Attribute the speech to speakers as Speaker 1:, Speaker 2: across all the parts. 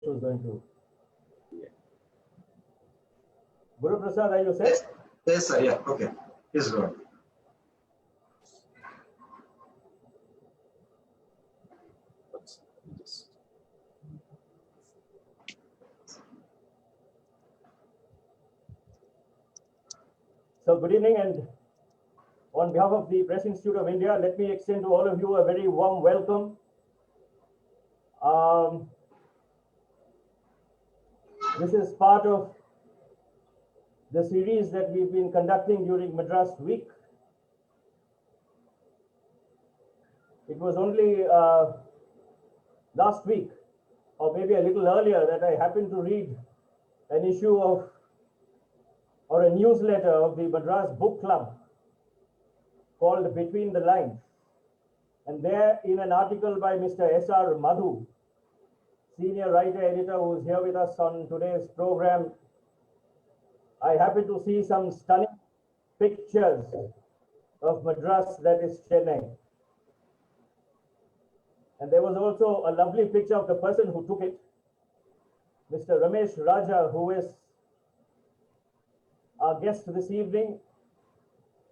Speaker 1: who's going to. Guru Prasad, are you set?
Speaker 2: Yes, yes, sir. Yeah, okay. Please go on.
Speaker 1: So good evening, and on behalf of the Press Institute of India, let me extend to all of you a very warm welcome. This is part of the series that we've been conducting during Madras week. It was only last week, or maybe a little earlier, that I happened to read an issue of, or a newsletter of the Madras Book Club called Between the Lines. And there, in an article by Mr. S.R. Madhu, senior writer editor who is here with us on today's program, I happened to see some stunning pictures of Madras, that is Chennai. And there was also a lovely picture of the person who took it, Mr. Ramesh Raja, who is our guest this evening.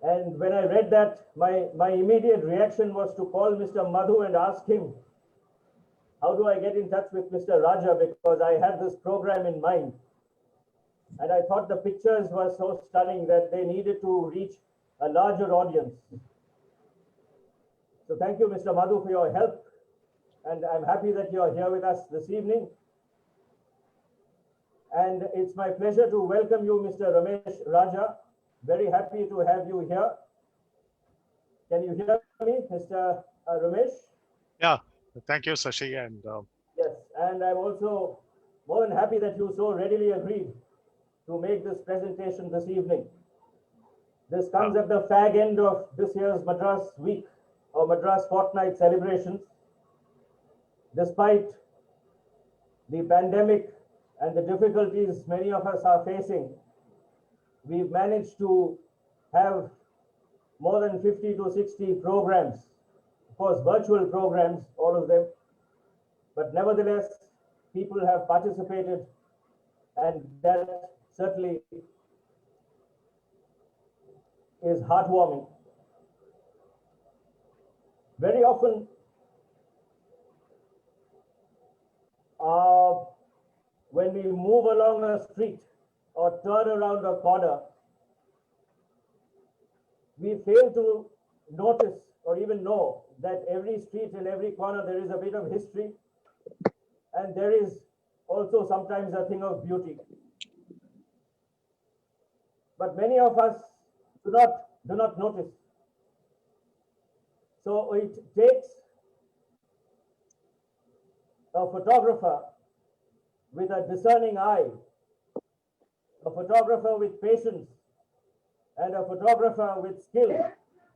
Speaker 1: And when I read that, my immediate reaction was to call Mr. Madhu and ask him, how do I get in touch with Mr. Raja, because I had this program in mind. And I thought the pictures were so stunning that they needed to reach a larger audience. So thank you, Mr. Madhu, for your help. And I'm happy that you're here with us this evening. And it's my pleasure to welcome you, Mr. Ramesh Raja. Very happy to have you here. Can you hear me, Mr. Ramesh?
Speaker 3: Yeah, thank you, Sashi. And
Speaker 1: yes, and I'm also more than happy that you so readily agreed to make this presentation this evening. This comes at the fag end of this year's Madras Week or Madras Fortnight celebrations. Despite the pandemic and the difficulties many of us are facing, we've managed to have more than 50 to 60 programs, of course, virtual programs, all of them. But nevertheless, people have participated, and that certainly is heartwarming. Very often, when we move along a street or turn around a corner, we fail to notice or even know that every street and every corner there is a bit of history, and there is also sometimes a thing of beauty. But many of us do not notice. So it takes a photographer with a discerning eye, a photographer with patience, and a photographer with skill,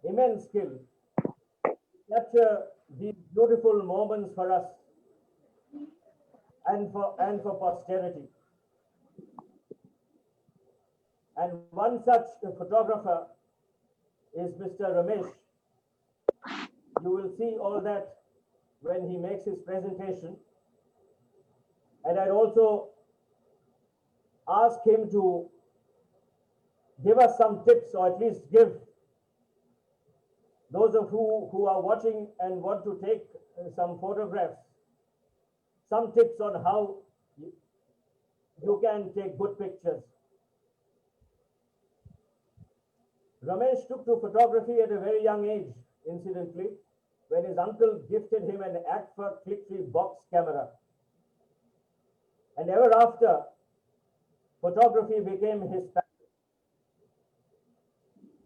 Speaker 1: immense skill, to capture these beautiful moments for us and for posterity. And one such photographer is Mr. Ramesh. You will see all that when he makes his presentation. And I'd also ask him to give us some tips, or at least give those of you who are watching and want to take some photographs, some tips on how you can take good pictures. Ramesh took to photography at a very young age, incidentally, when his uncle gifted him an Agfa click-free box camera. And ever after, photography became his passion.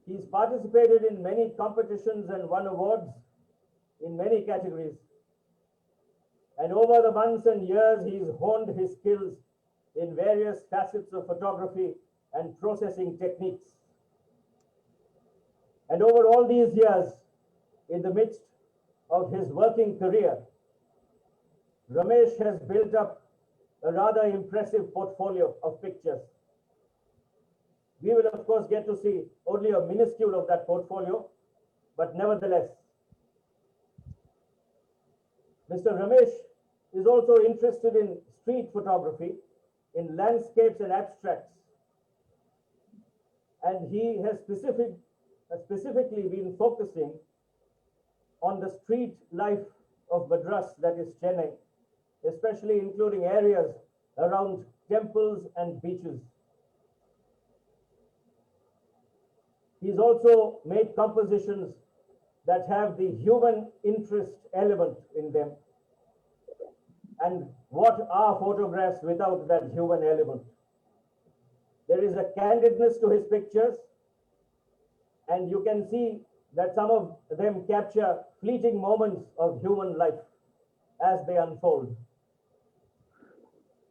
Speaker 1: He's participated in many competitions and won awards in many categories. And over the months and years, he's honed his skills in various facets of photography and processing techniques. And over all these years, in the midst of his working career, Ramesh has built up a rather impressive portfolio of pictures. We will, of course, get to see only a minuscule of that portfolio, but nevertheless, Mr. Ramesh is also interested in street photography, in landscapes and abstracts. And he has specifically been focusing on the street life of Madras, that is Chennai, especially including areas around temples and beaches. He's also made compositions that have the human interest element in them. And what are photographs without that human element? There is a candidness to his pictures, and you can see that some of them capture fleeting moments of human life as they unfold.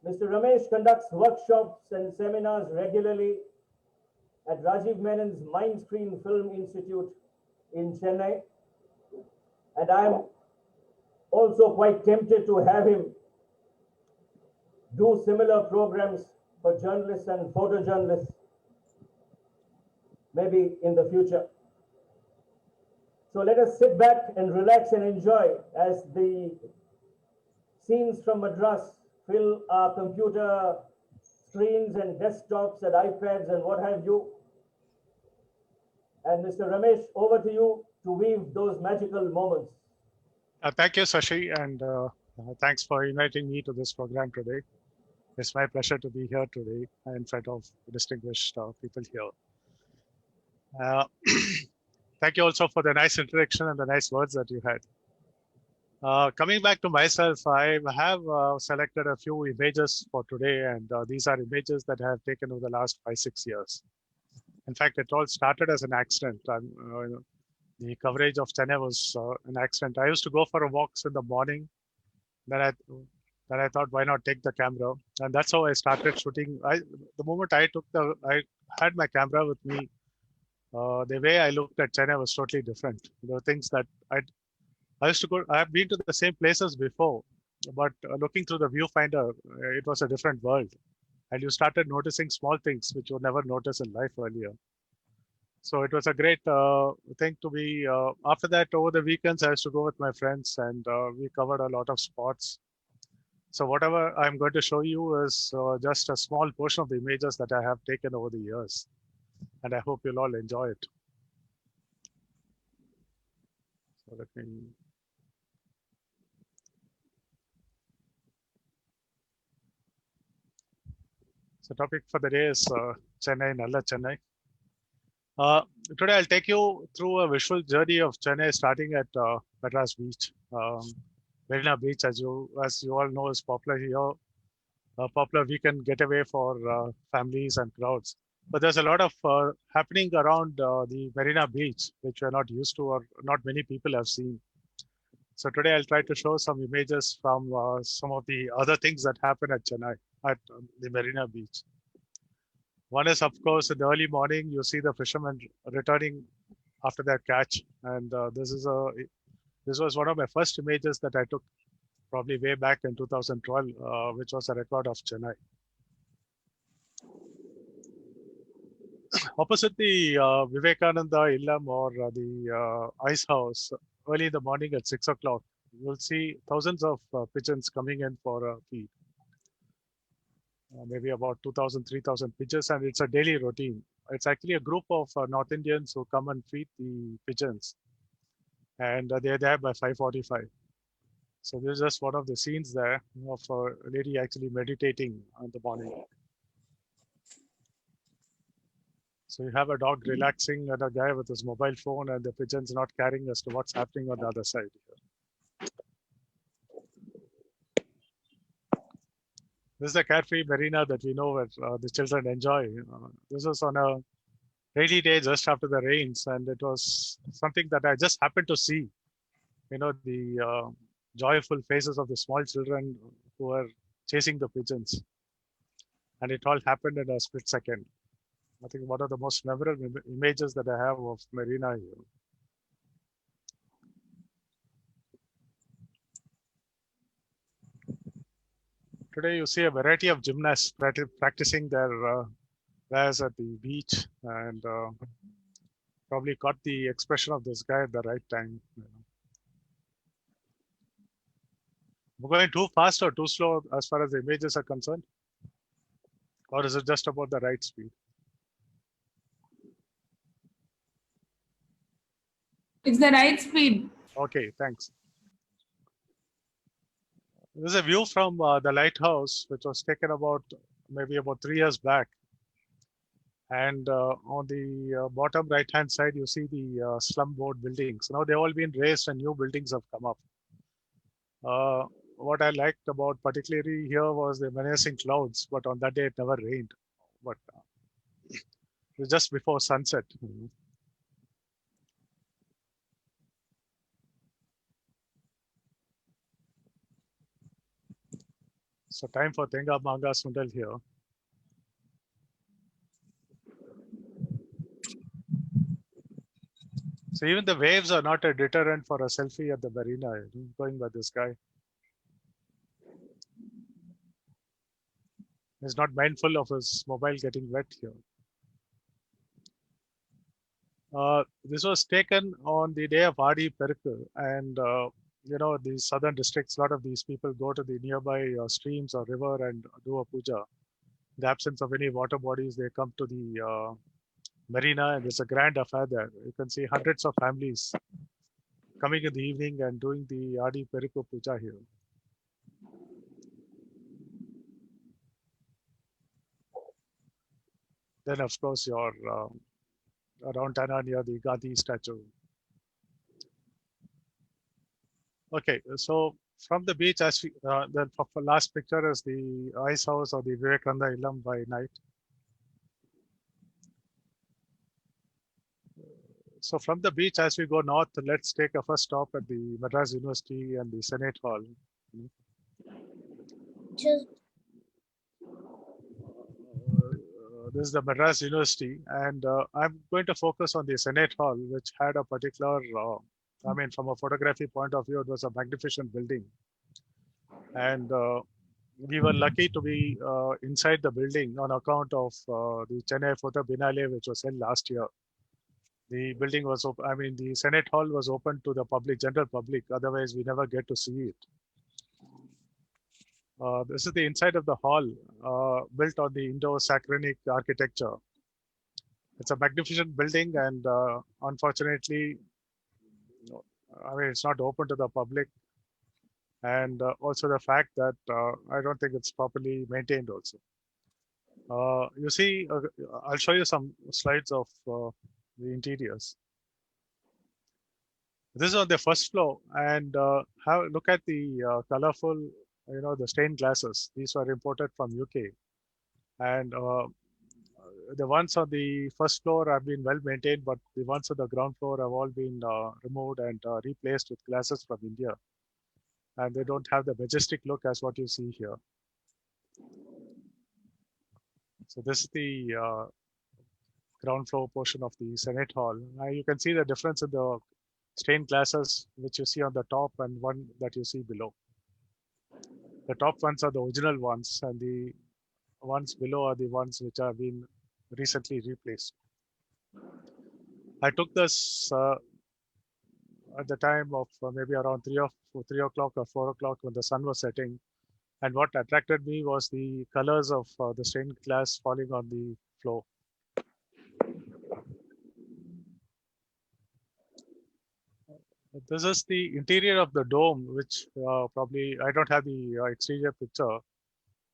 Speaker 1: Mr. Ramesh conducts workshops and seminars regularly at Rajiv Menon's Mindscreen Film Institute in Chennai. And I'm also quite tempted to have him do similar programs for journalists and photojournalists, maybe in the future. So let us sit back and relax and enjoy as the scenes from Madras fill our computer screens and desktops and iPads and what have you. And Mr. Ramesh, over to you to weave those magical moments.
Speaker 3: Thank you, Sashi, and thanks for inviting me to this program today. It's my pleasure to be here today in front of distinguished people here. Thank you also for the nice introduction and the nice words that you had. Coming back to myself, I have selected a few images for today, and these are images that I have taken over the last 5-6 years. In fact, it all started as an accident. The coverage of Chennai was an accident. I used to go for walks in the morning. Then I thought, why not take the camera? And that's how I started shooting. The moment I had my camera with me, the way I looked at Chennai was totally different. There were things that I used to go. I have been to the same places before, but looking through the viewfinder, it was a different world. And you started noticing small things which you would never notice in life earlier. So it was a great thing to be. After that, over the weekends, I used to go with my friends, and we covered a lot of spots. So whatever I'm going to show you is just a small portion of the images that I have taken over the years. And I hope you'll all enjoy it. So let me. So topic for the day is Chennai, Nalla Chennai. Today I'll take you through a visual journey of Chennai, starting at Madras Beach. Marina Beach, as you all know, is popular here. A popular weekend getaway for families and crowds. But there's a lot of happening around the Marina Beach, which we're not used to, or not many people have seen. So today I'll try to show some images from some of the other things that happen at Chennai, at the Marina Beach. One is, of course, in the early morning, you see the fishermen returning after their catch. And this was one of my first images that I took probably way back in 2012, which was a record of Chennai. Opposite the Vivekananda Illam, or the ice house, early in the morning at 6 o'clock, you'll see thousands of pigeons coming in for a feed. Maybe about 2,000, 3,000 pigeons, and it's a daily routine. It's actually a group of North Indians who come and feed the pigeons, and they're there by 5:45. So this is just one of the scenes there of a lady actually meditating in the morning. So you have a dog relaxing and a guy with his mobile phone, and the pigeons not caring as to what's happening on the other side here. This is a carefree marina that we know where the children enjoy. This was on a rainy day just after the rains, and it was something that I just happened to see. You know, the joyful faces of the small children who are chasing the pigeons. And it all happened in a split second. I think one of the most memorable images that I have of marina here. Today you see a variety of gymnasts practicing their wares at the beach, and probably caught the expression of this guy at the right time. You know. We're going too fast or too slow as far as the images are concerned? Or is it just about the right speed?
Speaker 4: It's the right speed.
Speaker 3: Okay, thanks. This is a view from the lighthouse, which was taken maybe about 3 years back. And on the bottom right-hand side, you see the slum board buildings. Now they've all been raised and new buildings have come up. What I liked about particularly here was the menacing clouds, but on that day it never rained. But it was just before sunset. So time for Tenga Manga Sundal here. So even the waves are not a deterrent for a selfie at the marina. Going by this guy. He's not mindful of his mobile getting wet here. This was taken on the day of Adi Perikku, and the southern districts, a lot of these people go to the nearby streams or river and do a puja. In the absence of any water bodies, they come to the marina, and there's a grand affair there. You can see hundreds of families coming in the evening and doing the Adi Perikku puja here. Then, of course, your around Tana near the Gandhi statue. Okay, so from the beach, as we, the last picture is the ice house or the Vivekananda Illam by night. So from the beach, as we go north, let's take a first stop at the Madras University and the Senate Hall.
Speaker 4: Just
Speaker 3: This is the Madras University, and I'm going to focus on the Senate Hall, which had a particular, from a photography point of view, it was a magnificent building. And we were lucky to be inside the building on account of the Chennai Photo Biennale, which was held last year. The building was open, the Senate Hall was open to the public, general public, otherwise we never get to see it. This is the inside of the hall, built on the Indo-Saccanic architecture. It's a magnificent building, and unfortunately, it's not open to the public. And also the fact that I don't think it's properly maintained also. You see, I'll show you some slides of the interiors. This is on the first floor, and look at the colorful, the stained glasses. These were imported from UK, and the ones on the first floor have been well maintained, but the ones on the ground floor have all been removed and replaced with glasses from India, and they don't have the majestic look as what you see here. So this is the ground floor portion of the Senate Hall. Now you can see the difference in the stained glasses, which you see on the top and one that you see below. The top ones are the original ones, and the ones below are the ones which have been recently replaced. I took this at the time of maybe around 3 o'clock or 4 o'clock when the sun was setting. And what attracted me was the colors of the stained glass falling on the floor. This is the interior of the dome, which probably I don't have the exterior picture.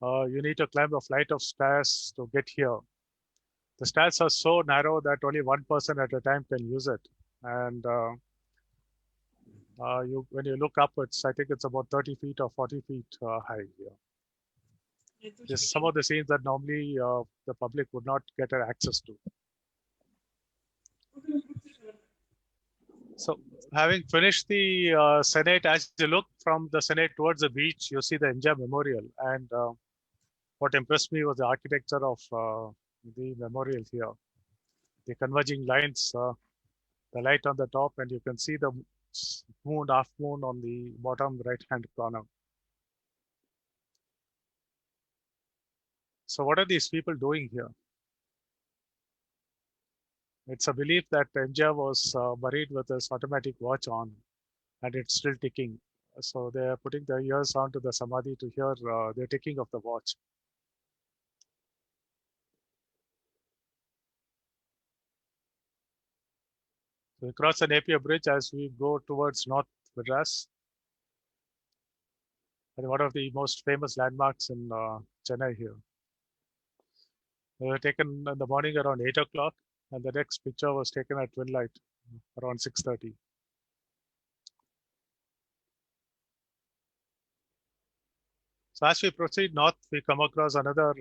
Speaker 3: You need to climb a flight of stairs to get here. The stairs are so narrow that only one person at a time can use it. And when you look up, I think it's about 30 feet or 40 feet high here. There's some of the scenes that normally the public would not get access to. So having finished the Senate, as you look from the Senate towards the beach, you see the India Memorial. And what impressed me was the architecture of the memorial here. The converging lines, the light on the top, and you can see the moon, half moon on the bottom right-hand corner. So what are these people doing here? It's a belief that MJ was buried with his automatic watch on, and it's still ticking. So they are putting their ears onto the samadhi to hear the ticking of the watch. So we cross the Napier Bridge as we go towards North Madras. And one of the most famous landmarks in Chennai here. They were taken in the morning around 8 o'clock, and the next picture was taken at twilight around 6:30. So as we proceed north, we come across another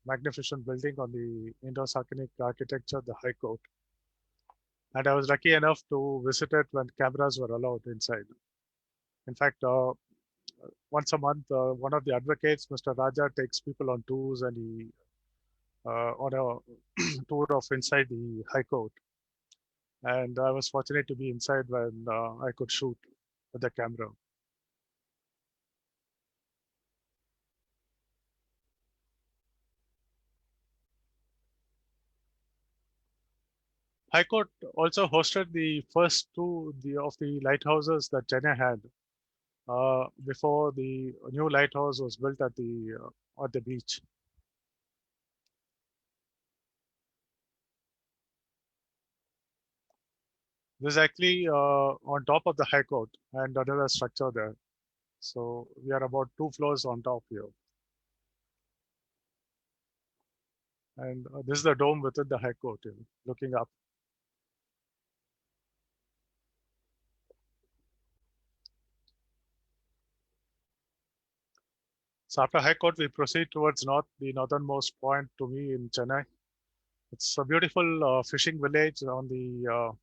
Speaker 3: magnificent building on the Indo-Saccanic architecture, the High Court. And I was lucky enough to visit it when cameras were allowed inside. In fact, once a month, one of the advocates, Mr. Raja, takes people on tours, and he on a tour of inside the High Court. And I was fortunate to be inside when I could shoot with the camera. High Court also hosted the first two of the lighthouses that Chennai had before the new lighthouse was built at the beach. This is actually on top of the High Court and another structure there. So we are about 2 floors on top here. And this is the dome within the High Court, looking up. So after High Court, we proceed towards north, the northernmost point to me in Chennai. It's a beautiful fishing village on the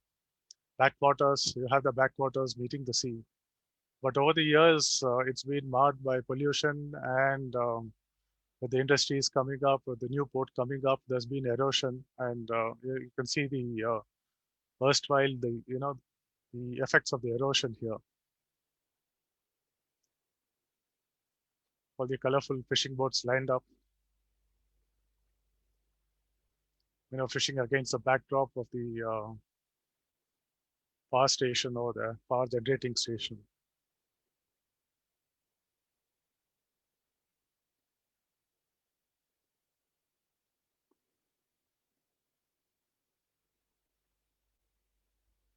Speaker 3: backwaters. You have the backwaters meeting the sea. But over the years, it's been marred by pollution, and with the industries coming up, with the new port coming up, there's been erosion, and you can see the erstwhile the effects of the erosion here. All the colorful fishing boats lined up, fishing against the backdrop of the power station or the power generating station.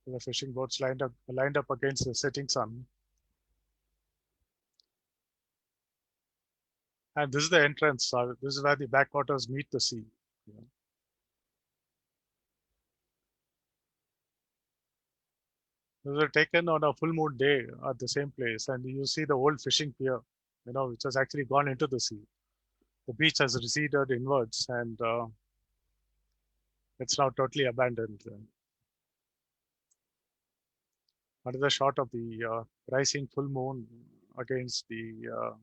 Speaker 3: The fishing boats lined up against the setting sun. And this is the entrance. This is where the backwaters meet the sea. Those were taken on a full moon day at the same place, and you see the old fishing pier, which has actually gone into the sea. The beach has receded inwards, and it's now totally abandoned. Another shot of the rising full moon against the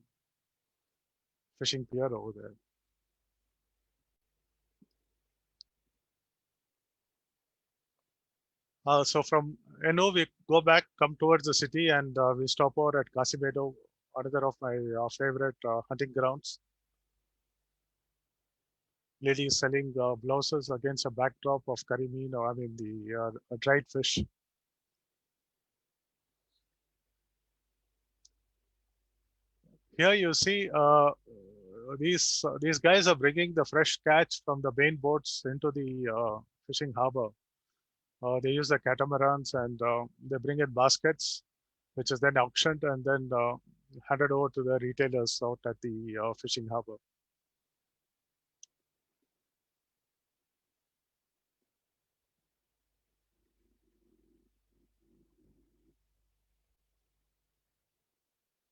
Speaker 3: fishing pier over there. So from Eno, we go back, come towards the city, and we stop over at Casimedo, another of my favorite hunting grounds. Ladies selling blouses against a backdrop of curry mean, or the dried fish. Here you see these guys are bringing the fresh catch from the main boats into the fishing harbor. They use the catamarans, and they bring in baskets, which is then auctioned and then handed over to the retailers out at the fishing harbor.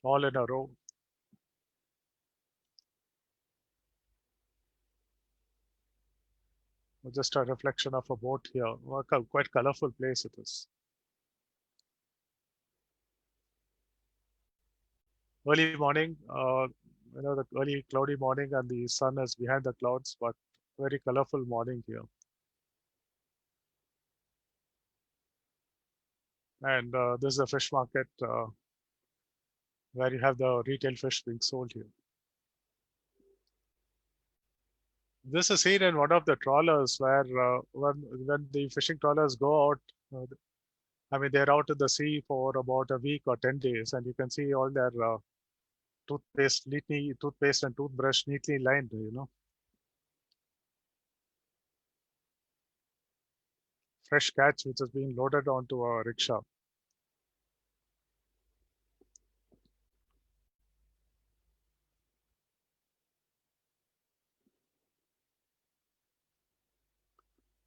Speaker 3: All in a row. Just a reflection of a boat here. Quite colorful place it is. Early morning, the early cloudy morning, and the sun is behind the clouds, but very colorful morning here. And this is a fish market where you have the retail fish being sold here. This is seen in one of the trawlers where when the fishing trawlers go out, I mean, they're out at the sea for about a week or 10 days, and you can see all their toothpaste and toothbrush neatly lined, fresh catch which is being loaded onto a rickshaw.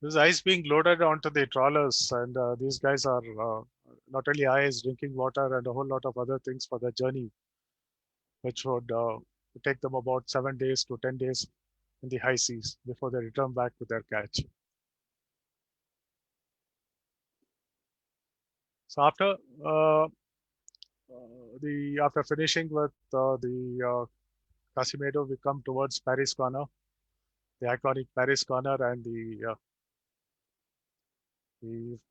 Speaker 3: This ice being loaded onto the trawlers, and these guys are not only ice, drinking water, and a whole lot of other things for their journey, which would take them about 7 days to 10 days in the high seas before they return back to their catch. So after finishing with the Casimedo, we come towards Paris Corner, the iconic Paris Corner, and the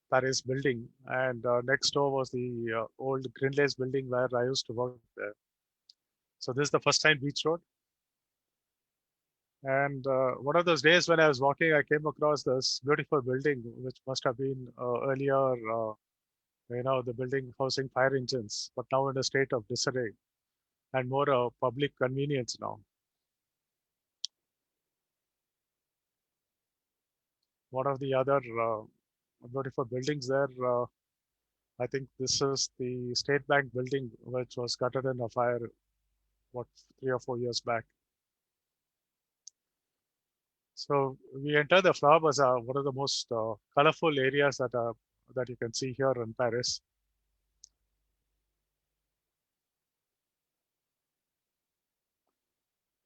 Speaker 3: Paris building. And next door was the old Grinley's building where I used to work there. So this is the first time Beach Road. And one of those days when I was walking, I came across this beautiful building, which must have been earlier, the building housing fire engines, but now in a state of disarray and more public convenience now. One of the other beautiful buildings there, I think this is the State Bank building, which was gutted in a fire, 3 or 4 years back. So we enter the Flower Bazaar, one of the most colorful areas that you can see here in Paris.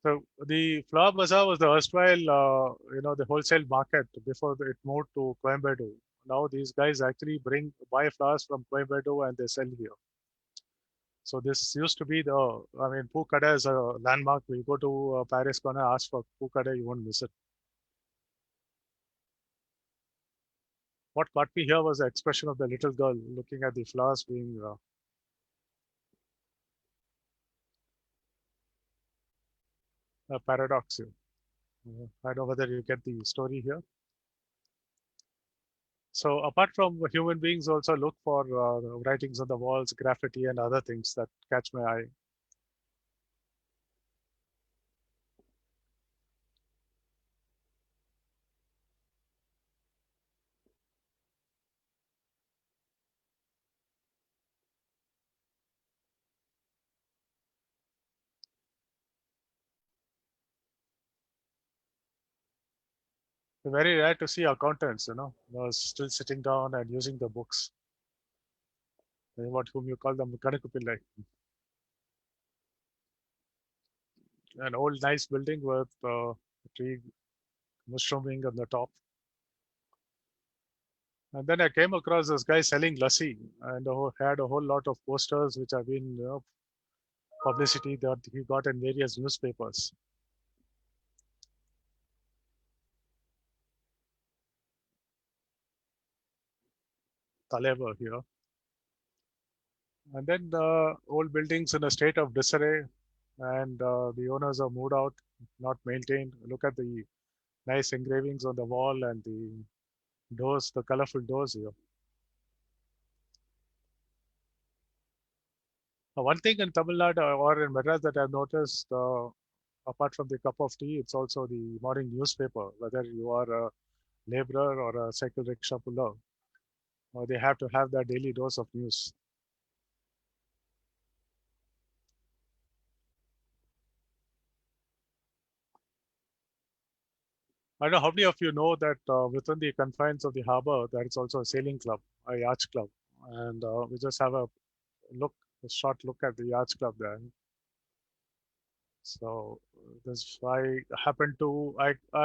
Speaker 3: So the Flower Bazaar was the erstwhile, the wholesale market before it moved to Coimbatore. Now these guys actually buy flowers from Coimbatore and they sell here. So this used to be Pukada is a landmark. We go to Paris Corner, ask for Pukada, you won't miss it. What caught me here was the expression of the little girl looking at the flowers being a paradox here. I don't know whether you get the story here. So apart from human beings, also look for writings on the walls, graffiti, and other things that catch my eye. Very rare to see accountants, still sitting down and using the books. Whom you call them Kanakupillai. An old nice building with tree mushrooming on the top. And then I came across this guy selling lassi and had a whole lot of posters which have been publicity that he got in various newspapers. Taleva here. And then the old buildings in a state of disarray, and the owners are moved out, not maintained. Look at the nice engravings on the wall and the doors, the colorful doors here. One thing in Tamil Nadu or in Madras that I've noticed, apart from the cup of tea, it's also the morning newspaper, whether you are a laborer or a cycle rickshaw puller, they have to have their daily dose of news. I don't know how many of you know that within the confines of the harbor, there is also a sailing club, a yacht club. And we just have a short look at the yacht club there. So this I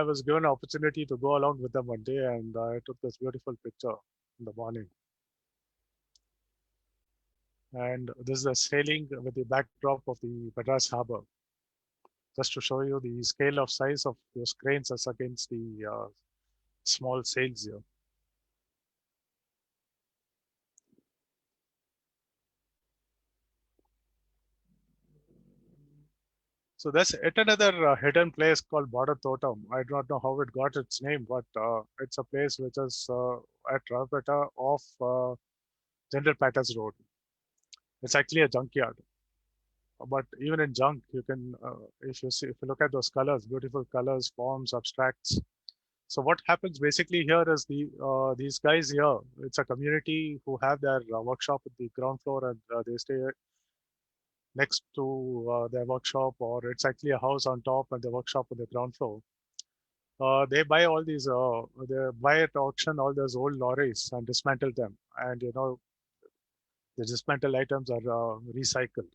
Speaker 3: was given an opportunity to go along with them one day, and I took this beautiful picture in the morning. And this is a sailing with the backdrop of the Madras harbor, just to show you the scale of size of those cranes as against the small sails here. So there's yet another hidden place called Border Totem. I do not know how it got its name, but it's a place which is at Ravpeta off General Patterns Road. It's actually a junkyard. But even in junk, you can, if you look at those colors, beautiful colors, forms, abstracts. So what happens basically here is these guys here, it's a community who have their workshop at the ground floor, and they stay next to their workshop, or it's actually a house on top and the workshop on the ground floor. They buy all these, they buy at auction all those old lorries and dismantle them. And, the dismantled items are recycled.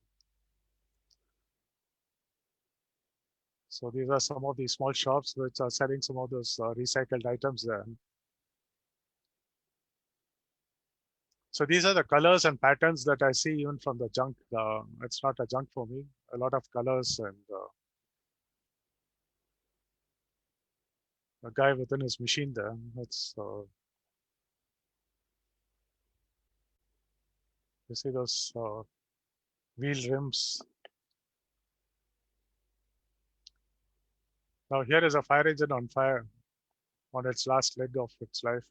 Speaker 3: So these are some of the small shops which are selling some of those recycled items there. So these are the colors and patterns that I see even from the junk. It's not a junk for me. A lot of colors and a guy within his machine there. It's you see those wheel rims. Now here is a fire engine on fire on its last leg of its life.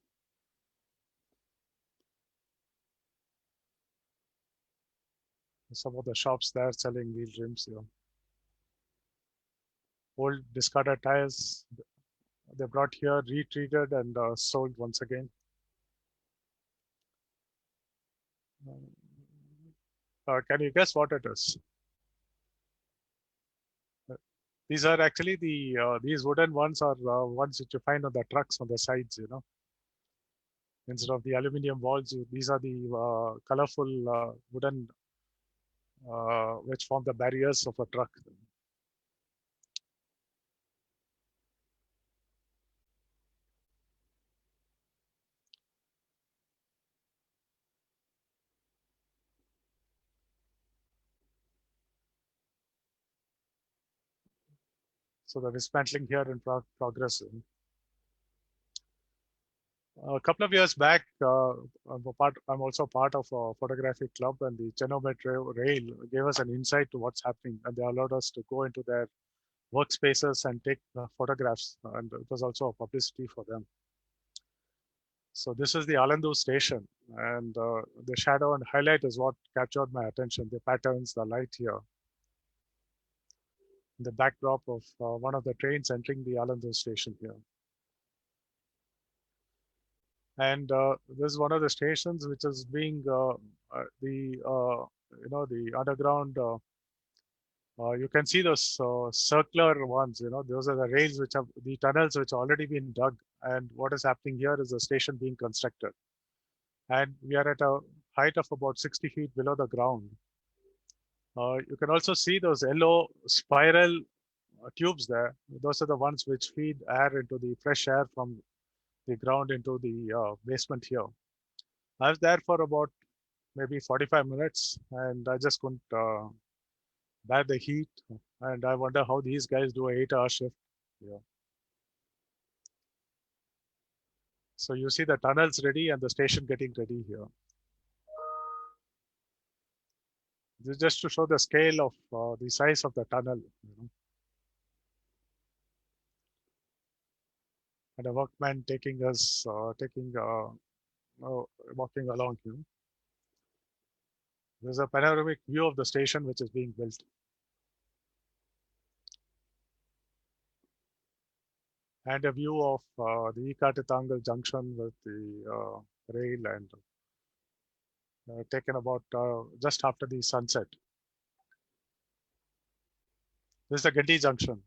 Speaker 3: Some of the shops there selling wheel rims here. Old discarded tires, they brought here, retreated and sold once again. Can you guess what it is? These are actually these wooden ones are ones that you find on the trucks on the sides, Instead of the aluminum walls, these are the colorful wooden which form the barriers of a truck. So the dismantling here in progress. A couple of years back, I'm also part of a photography club, and the Chennai Rail gave us an insight to what's happening, and they allowed us to go into their workspaces and take photographs, and it was also a publicity for them. So this is the Alandu station, and the shadow and highlight is what captured my attention, the patterns, the light here. The backdrop of one of the trains entering the Alandu station here. And this is one of the stations which is being the underground. You can see those circular ones. Those are the rails which have the tunnels which have already been dug. And what is happening here is the station being constructed. And we are at a height of about 60 feet below the ground. You can also see those yellow spiral tubes there. Those are the ones which feed air into the fresh air from the ground into the basement here. I was there for about maybe 45 minutes, and I just couldn't bear the heat. And I wonder how these guys do an 8-hour shift. Yeah. So you see the tunnels ready and the station getting ready here. This is just to show the scale of the size of the tunnel. And a workman taking us, walking along here. There's a panoramic view of the station which is being built. And a view of the Ikatitangal junction with the rail, and taken about just after the sunset. This is the Gandhi junction.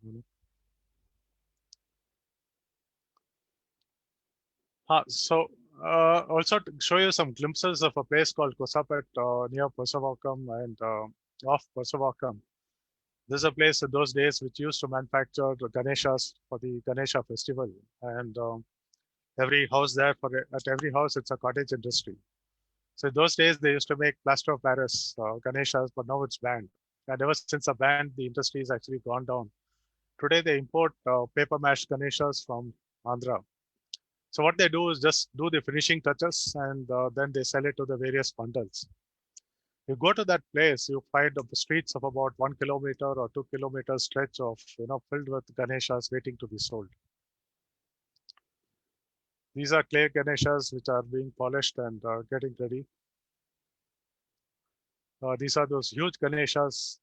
Speaker 3: So also to show you some glimpses of a place called Kosapet near Persavakam and off Persavakam. This is a place in those days which used to manufacture the Ganeshas for the Ganesha festival, and every house there, at every house, it's a cottage industry. So in those days, they used to make plaster of Paris Ganeshas, but now it's banned. And ever since the ban, the industry has actually gone down. Today, they import paper mash Ganeshas from Andhra. So what they do is just do the finishing touches, and then they sell it to the various bundles. You go to that place, you find the streets of about 1 kilometer or 2 kilometer stretch of filled with Ganeshas waiting to be sold. These are clay Ganeshas which are being polished and getting ready. These are those huge Ganeshas,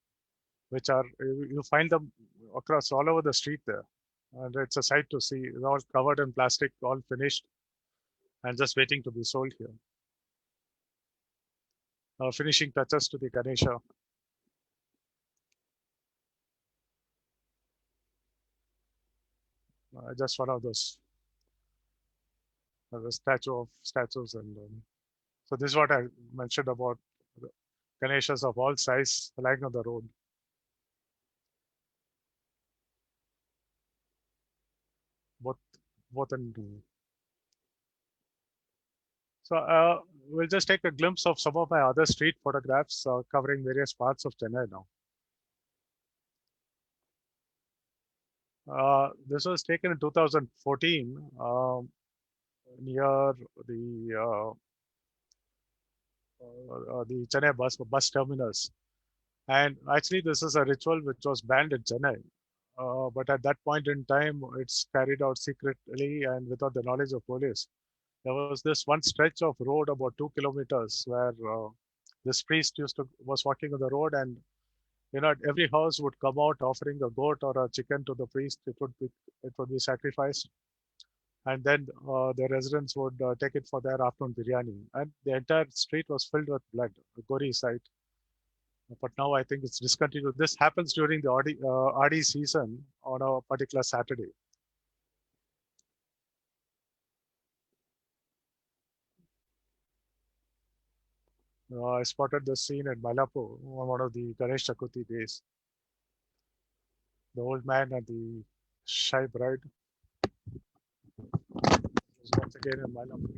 Speaker 3: which are, you find them across all over the street there. And it's a sight to see. They're all covered in plastic, all finished, and just waiting to be sold here. Finishing touches to the Ganesha. Just one of those, the statue of statues. And so this is what I mentioned about the Ganeshas of all size lying on the road. Both, both in. So we'll just take a glimpse of some of my other street photographs covering various parts of Chennai now. This was taken in 2014 near the Chennai bus terminus. And actually, this is a ritual which was banned in Chennai. But at that point in time, it's carried out secretly and without the knowledge of police. There was this one stretch of road about 2 kilometers where this priest was walking on the road, and at every house would come out offering a goat or a chicken to the priest. It would be sacrificed, and then the residents would take it for their afternoon biryani, and the entire street was filled with blood, a gory sight. But now I think it's discontinued. This happens during the Adi season on a particular Saturday. I spotted this scene in Mylapore on one of the Ganesh Chaturthi days. The old man and the shy bride is once again in Mylapore.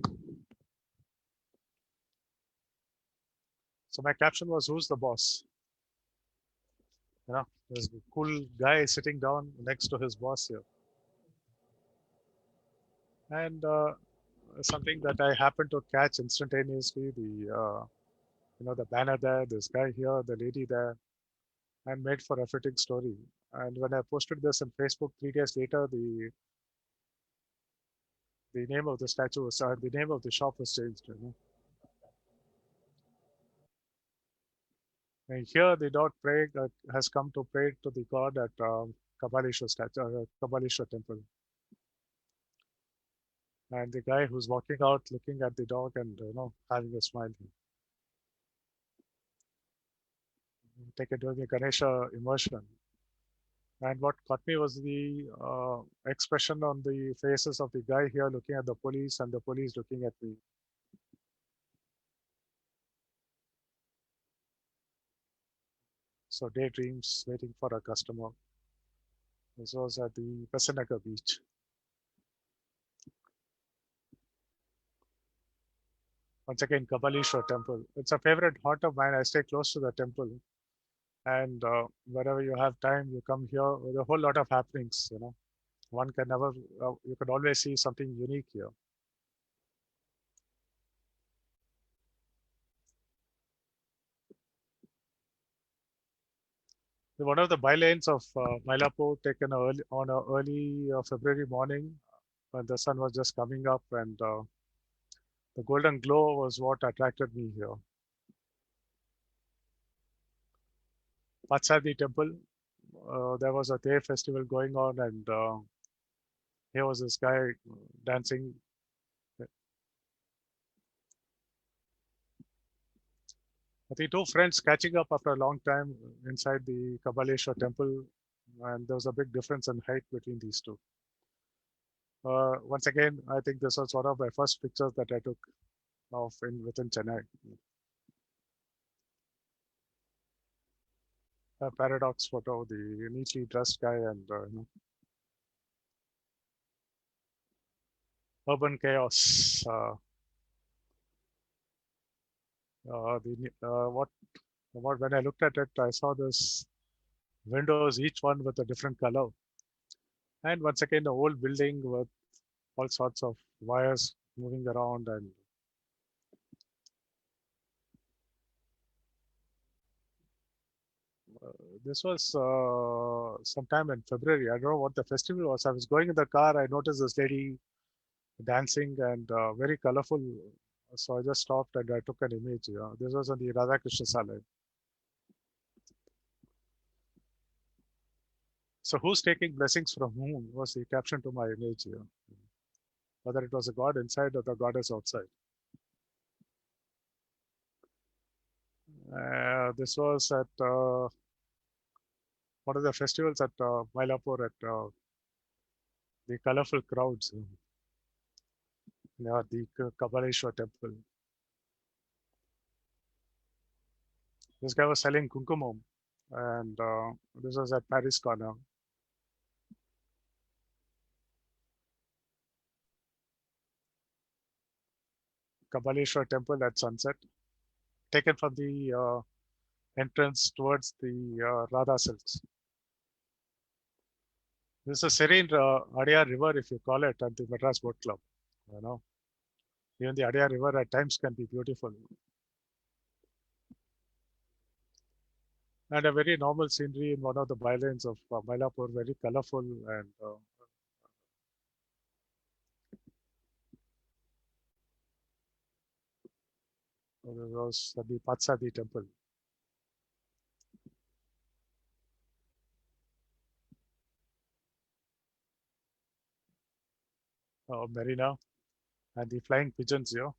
Speaker 3: So my caption was, "Who's the boss?" There's a cool guy sitting down next to his boss here. And something that I happened to catch instantaneously, the banner there, this guy here, the lady there, and made for a fitting story. And when I posted this on Facebook 3 days later, the name of the statue was, the name of the shop was changed. And here the dog praying has come to pray to the god at Kabaleshwar temple. And the guy who's walking out looking at the dog and having a smile. Taken during the Ganesha immersion. And what caught me was the expression on the faces of the guy here looking at the police and the police looking at me. So daydreams waiting for a customer. This was at the Pesanagar beach. Once again, Kabaleshwar temple. It's a favorite haunt of mine. I stay close to the temple. And wherever you have time, you come here with a whole lot of happenings. One can never, you can always see something unique here. One of the bylanes of Mylapore taken on an early February morning when the sun was just coming up, and the golden glow was what attracted me here. Outside the temple, there was a day festival going on, and here was this guy dancing. I think two friends catching up after a long time inside the Kabaleshwar temple, and there was a big difference in height between these two. Once again, I think this was one of my first pictures that I took of within Chennai. A paradox photo, the neatly dressed guy and urban chaos. When I looked at it, I saw this windows, each one with a different color, and once again the old building with all sorts of wires moving around, and this was sometime in February. I don't know what the festival was. I was going in the car. I noticed this lady dancing and very colorful. So I just stopped and I took an image. This was on the Radhakrishna Salai. So who's taking blessings from whom was the caption to my image here. Whether it was a god inside or the goddess outside. This was at one of the festivals at Mylapore at the colorful crowds near the Kabaleshwar temple. This guy was selling kumkumam, and this was at Paris Corner. Kabaleshwar temple at sunset, taken from the entrance towards the Radha Silks. This is a serene Adyar River, if you call it, at the Madras Boat Club. You know, even the Adyar River at times can be beautiful. And a very normal scenery in one of the bylanes of Mylapore, very colorful and there was the Patsadi temple. Marina and the flying pigeons here.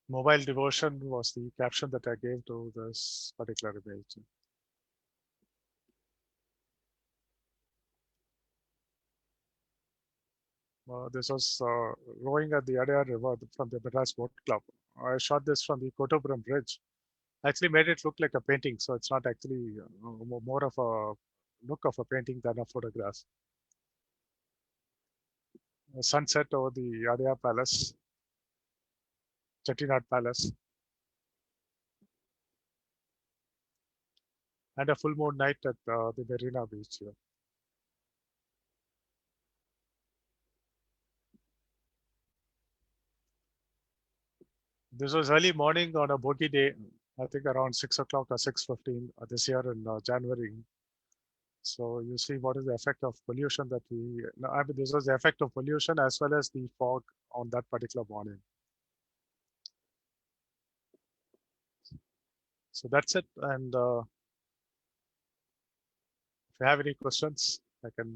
Speaker 3: Mobile devotion was the caption that I gave to this particular image. This was rowing at the Adyar River from the Madras Boat Club. I shot this from the Kotopuram Bridge. I actually made it look like a painting, so it's not actually more of a look of a painting than a photograph. A sunset over the Adyar Palace, Chettinad Palace, and a full moon night at the Marina Beach here. This was early morning on a bogey day, I think around 6 o'clock or 6:15 this year in January. So you see what is the effect of pollution that I mean, this was the effect of pollution as well as the fog on that particular morning. So that's it. And if you have any questions, I can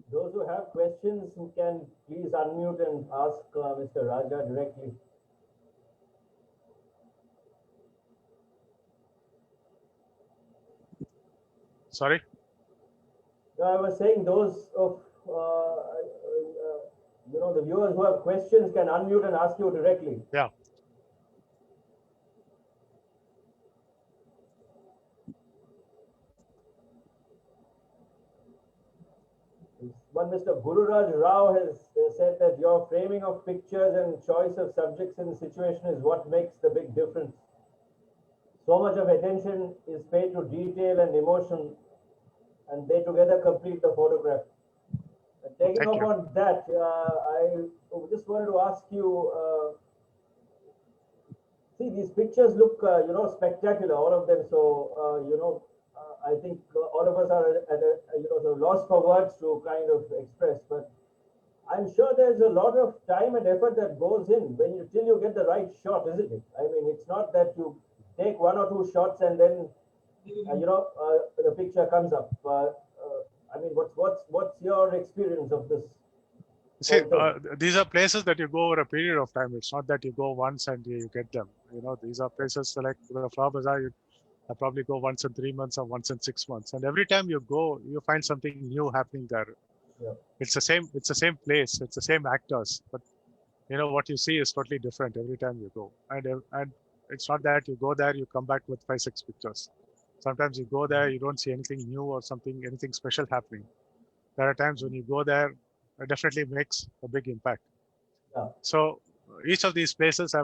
Speaker 1: Those who have questions who can please unmute and ask Mr. Raja directly.
Speaker 3: Sorry.
Speaker 1: I was saying those of the viewers who have questions can unmute and ask you directly.
Speaker 3: Yeah.
Speaker 1: One Mr. Gururaj Rao has said that your framing of pictures and choice of subjects in the situation is what makes the big difference. So much of attention is paid to detail and emotion, and they together complete the photograph. Taking off on that, I just wanted to ask you, see, these pictures look, spectacular, all of them. So, I think all of us are at a, sort of lost for words to kind of express, but I'm sure there's a lot of time and effort that goes in till you get the right shot, isn't it? I mean, it's not that you take one or two shots and then, the picture comes up. I mean, what's your experience of this?
Speaker 3: See, these are places that you go over a period of time. It's not that you go once and you get them. You know, these are places like the Flower Bazaar. You probably go once in 3 months or once in 6 months, and every time you go, you find something new happening there.
Speaker 1: Yeah.
Speaker 3: It's the same. It's the same place. It's the same actors, but you know what you see is totally different every time you go. And it's not that you go there, you come back with 5-6 pictures. Sometimes you go there, you don't see anything new or anything special happening. There are times when you go there, it definitely makes a big impact.
Speaker 1: Yeah.
Speaker 3: So each of these places I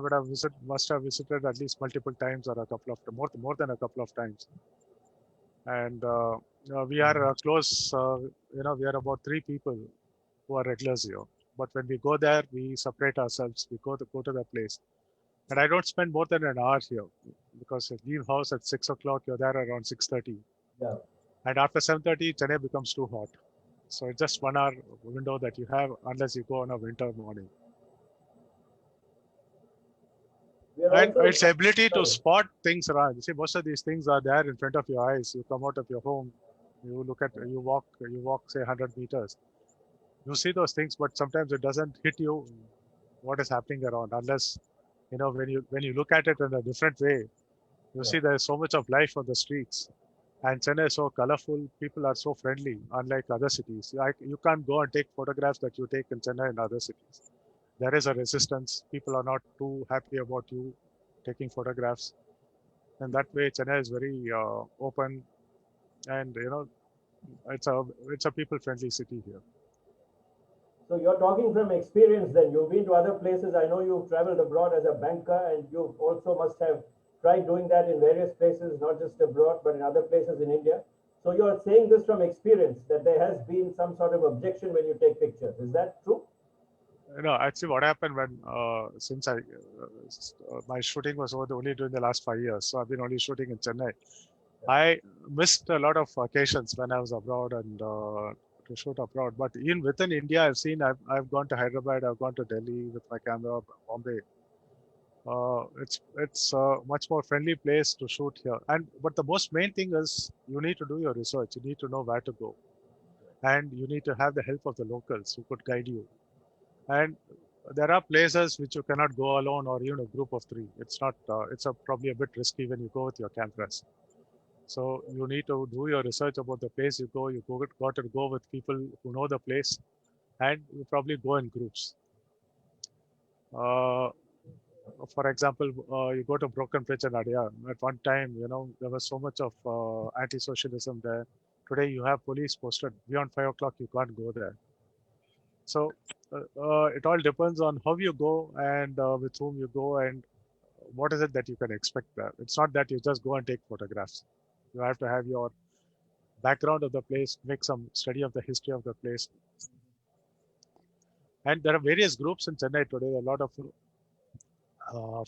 Speaker 3: must have visited at least multiple times or a couple of more than a couple of times. And we are close. We are about 3 people who are regulars here. But when we go there, we separate ourselves. We go to the place. And I don't spend more than an hour here because I leave house at 6 o'clock, you're there around 6:30.
Speaker 1: Yeah.
Speaker 3: And after 7:30, Chennai becomes too hot. So it's just 1 hour window that you have unless you go on a winter morning.
Speaker 1: We are
Speaker 3: And
Speaker 1: also,
Speaker 3: its ability to
Speaker 1: sorry.
Speaker 3: spot things around. You see, most of these things are there in front of your eyes. You come out of your home, you look at, you walk, say 100 meters. You see those things, but sometimes it doesn't hit you what is happening around unless, when you look at it in a different way, you see there's so much of life on the streets. And Chennai is so colorful. People are so friendly, unlike other cities. You can't go and take photographs that you take in Chennai and other cities. There is a resistance. People are not too happy about you taking photographs. And that way, Chennai is very open, and it's a people-friendly city here.
Speaker 1: So you're talking from experience then. You've been to other places. I know you've traveled abroad as a banker, and you also must have tried doing that in various places, not just abroad, but in other places in India. So you're saying this from experience, that there has been some sort of objection when you take pictures. Is that true?
Speaker 3: Actually, what happened when since my shooting was only during the last 5 years, so I've been only shooting in Chennai. I missed a lot of occasions when I was abroad and to shoot abroad. But even within India, I've gone to Hyderabad, I've gone to Delhi with my camera, Bombay. It's a much more friendly place to shoot here. But the most main thing is you need to do your research. You need to know where to go, and you need to have the help of the locals who could guide you. And there are places which you cannot go alone or even a group of 3. It's not. Probably a bit risky when you go with your cameras. So you need to do your research about the place you go. Got to go with people who know the place, and you probably go in groups. For example, you go to Broken Bridge in Adyar. At one time, there was so much of anti-socialism there. Today, you have police posted. Beyond 5 o'clock, you can't go there. So it all depends on how you go and with whom you go and what is it that you can expect there. It's not that you just go and take photographs. You have to have your background of the place, make some study of the history of the place. And there are various groups in Chennai today, a lot of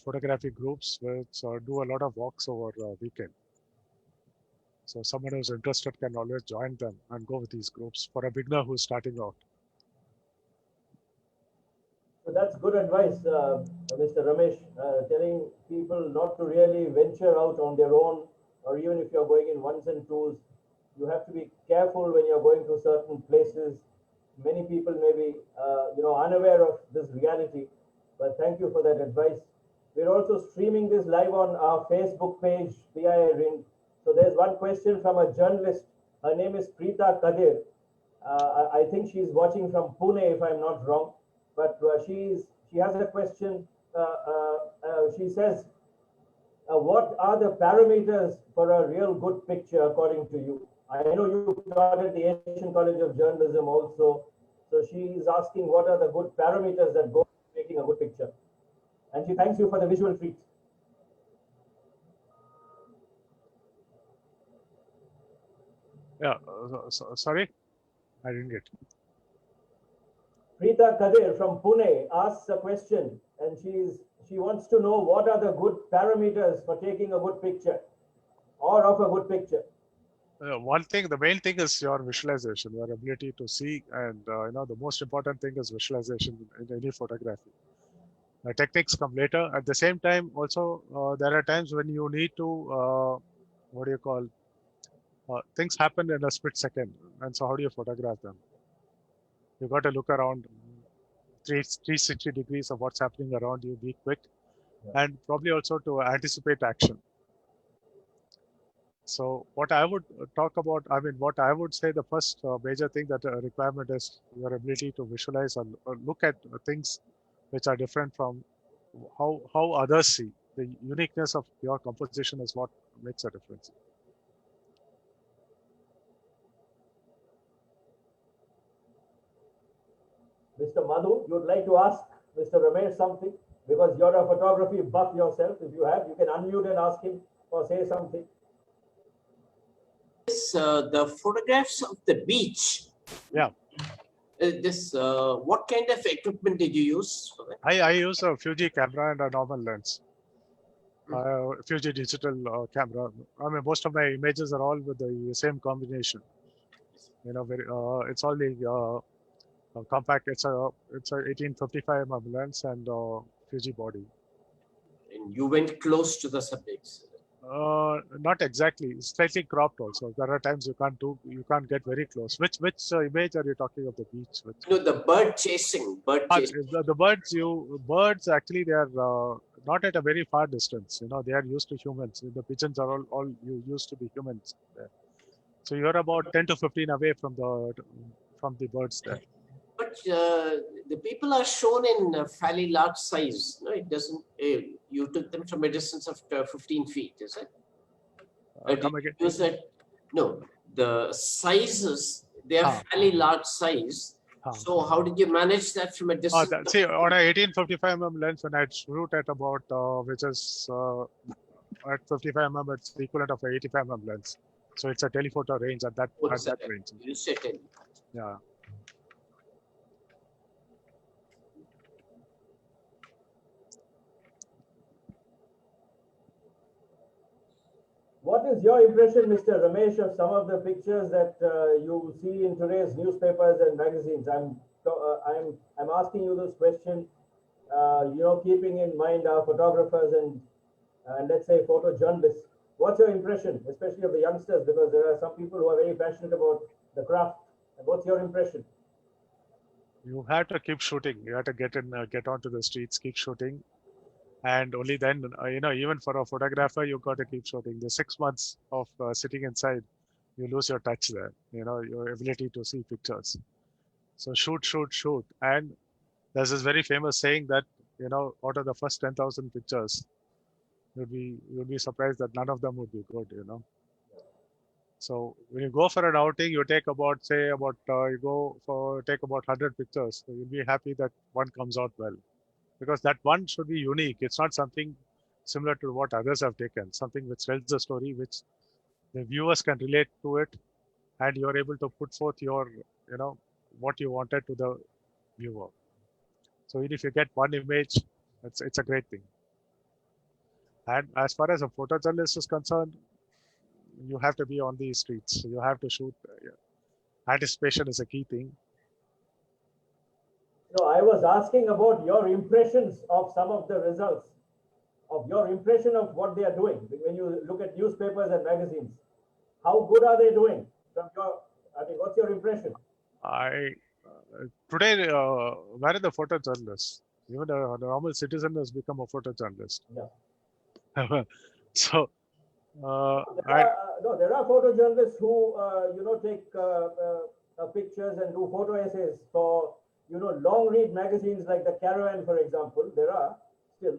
Speaker 3: photography groups which do a lot of walks over weekend. So someone who's interested can always join them and go with these groups for a beginner who's starting out.
Speaker 1: So that's good advice, Mr. Ramesh, telling people not to really venture out on their own, or even if you're going in ones and twos, you have to be careful when you're going to certain places. Many people may be, unaware of this reality, but thank you for that advice. We're also streaming this live on our Facebook page, PI Ring. So there's one question from a journalist. Her name is Preeta Kadir. I think she's watching from Pune, if I'm not wrong. But she has a question. She says, what are the parameters for a real good picture according to you? I know you taught at the Asian College of Journalism also. So she is asking what are the good parameters that go into making a good picture. And she thanks you for the visual treat.
Speaker 3: Yeah, sorry, I didn't get it.
Speaker 1: Preeta Kadir from Pune asks a question, and she wants to know what are the good parameters for taking a good picture or of a good picture.
Speaker 3: The main thing is your visualization, your ability to see, and the most important thing is visualization in any photography. The techniques come later. At the same time, also there are times when you need to things happen in a split second, and so how do you photograph them? You got to look around 360 degrees of what's happening around you, be quick, and probably also to anticipate action. So what I would what I would say the first major thing that a requirement is your ability to visualize and look at things which are different from how others see. The uniqueness of your composition is what makes a difference.
Speaker 1: Mr. Madhu, you'd like to ask Mr. Ramesh something? Because you're a photography buff yourself. If you have, you can unmute and ask him or say something.
Speaker 5: The photographs of the beach.
Speaker 3: Yeah.
Speaker 5: What kind of equipment did you use for that?
Speaker 3: I use a Fuji camera and a normal lens. Fuji digital camera. I mean, most of my images are all with the same combination. You know, it's all the compact. It's a 1855 mm lens and Fuji body.
Speaker 5: And you went close to the subjects.
Speaker 3: Not exactly. It's slightly cropped also. There are times you can't get very close. Which image are you talking of the beach? Which?
Speaker 5: No, the bird chasing.
Speaker 3: The birds actually they are not at a very far distance. You know, they are used to humans. The pigeons are all used to be humans there. So you're about 10 to 15 away from the birds there.
Speaker 5: But the people are shown in a fairly large size. No, it doesn't. You took them from a distance of 15 feet, is it?
Speaker 3: Come again?
Speaker 5: Use that? No, the sizes, they are fairly large size. So how did you manage that from a distance?
Speaker 3: See, on a 1855 mm lens, when I shoot at about, which is at 55 mm, it's the equivalent of an 85 mm lens. So it's a telephoto range at that range.
Speaker 5: You said it.
Speaker 3: Yeah.
Speaker 1: What is your impression, Mr. Ramesh, of some of the pictures that you see in today's newspapers and magazines? I'm asking you this question, keeping in mind our photographers and let's say photojournalists. What's your impression, especially of the youngsters, because there are some people who are very passionate about the craft. And what's your impression?
Speaker 3: You have to keep shooting. You have to get onto the streets, keep shooting. And only then, even for a photographer, you've got to keep shooting. The 6 months of sitting inside, you lose your touch there, your ability to see pictures. So shoot. And there's this very famous saying that, out of the first 10,000 pictures, you'll be surprised that none of them would be good, So when you go for an outing, you take about 100 pictures. So you'll be happy that one comes out well. Because that one should be unique. It's not something similar to what others have taken, something which tells the story, which the viewers can relate to it, and you're able to put forth your, what you wanted to the viewer. So if you get one image, it's a great thing. And as far as a photojournalist is concerned, you have to be on the streets. You have to shoot. Anticipation is a key thing.
Speaker 1: No, I was asking about your impressions of some of the results, of your impression of what they are doing. When you look at newspapers and magazines, how good are they doing? What's your impression?
Speaker 3: Today, where are the photojournalists? Even a normal citizen has become a photojournalist.
Speaker 1: Yeah.
Speaker 3: So,
Speaker 1: there are photojournalists who, take pictures and do photo essays for long read magazines like the Caravan, for example. There are still,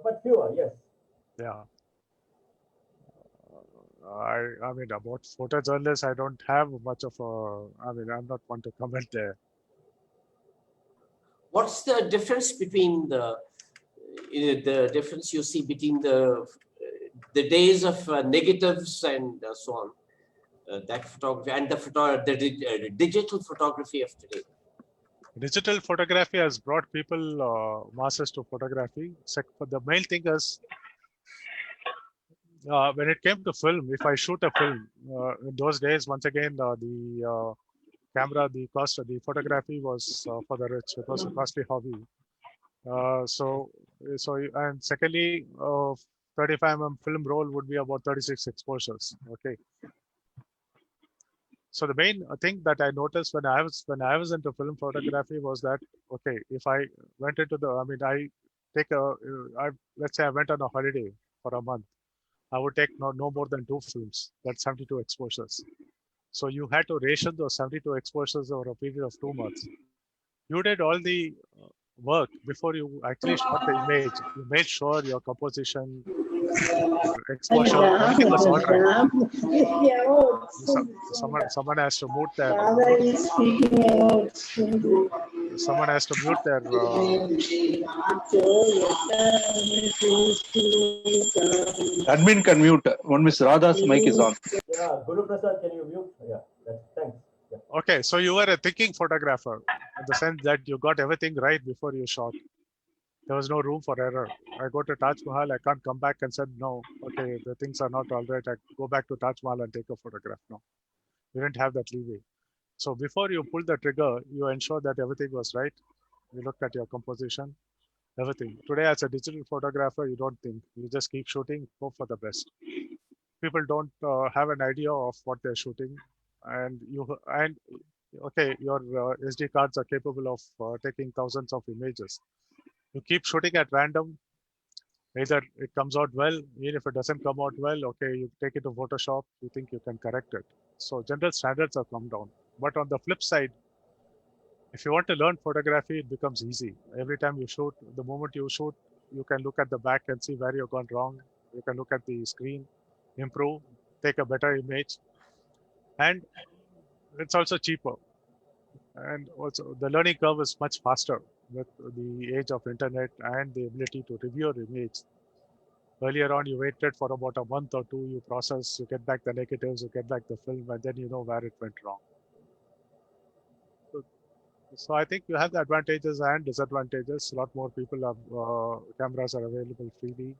Speaker 1: but fewer, yes.
Speaker 3: Yeah. I mean, about photojournalists, I don't have much of I'm not one to comment there.
Speaker 5: What's the difference between the difference you see between the days of negatives and so on, that photography and the digital photography of today?
Speaker 3: Digital photography has brought people, masses to photography. The main thing is, when it came to film, if I shoot a film, in those days, once again, the camera, the cost of the photography was for the rich. It was a costly hobby. And secondly, 35 mm film roll would be about 36 exposures. Okay. So the main thing that I noticed when I was into film photography was that, okay, if I went into let's say I went on a holiday for a month, I would take no more than 2 films. That's 72 exposures. So you had to ration those 72 exposures over a period of 2 months. You did all the work before you actually shot the image. You made sure your composition, exposure, everything was all right. Someone has to mute their. Someone has to mute their.
Speaker 6: Admin can mute. One Miss Radha's mic is on.
Speaker 1: Yeah, Guru Prasad, can you mute? Yeah, thanks. Yeah.
Speaker 3: Okay, so you were a thinking photographer in the sense that you got everything right before you shot. There was no room for error. I go to Taj Mahal, I can't come back and say, no, okay, the things are not all right. I go back to Taj Mahal and take a photograph. No, you didn't have that leeway. So before you pull the trigger, you ensure that everything was right. You looked at your composition, everything. Today, as a digital photographer, you don't think. You just keep shooting, hope for the best. People don't have an idea of what they're shooting, and okay, your SD cards are capable of taking thousands of images. You keep shooting at random. Either it comes out well, even if it doesn't come out well, okay, you take it to Photoshop, you think you can correct it. So general standards have come down. But on the flip side, if you want to learn photography, it becomes easy. Every time you shoot, the moment you shoot, you can look at the back and see where you've gone wrong. You can look at the screen, improve, take a better image, and it's also cheaper. And also the learning curve is much faster with the age of internet and the ability to review your image. Earlier on, you waited for about a month or two, you process, you get back the negatives, you get back the film, and then you know where it went wrong. So I think you have the advantages and disadvantages. A lot more people have cameras are available freely.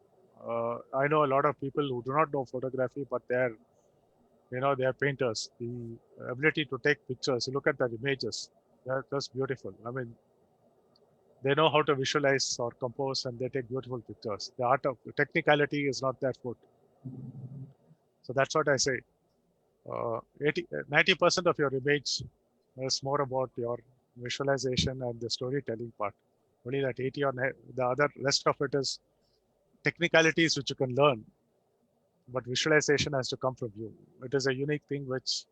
Speaker 3: I know a lot of people who do not know photography, but they're painters. The ability to take pictures, you look at their images, they're just beautiful. I mean, they know how to visualize or compose, and they take beautiful pictures. The art of the technicality is not their foot. So that's what I say. 90% of your image is more about your visualization and the storytelling part. Only that 80 or the other rest of it is technicalities which you can learn, but visualization has to come from you. It is a unique thing which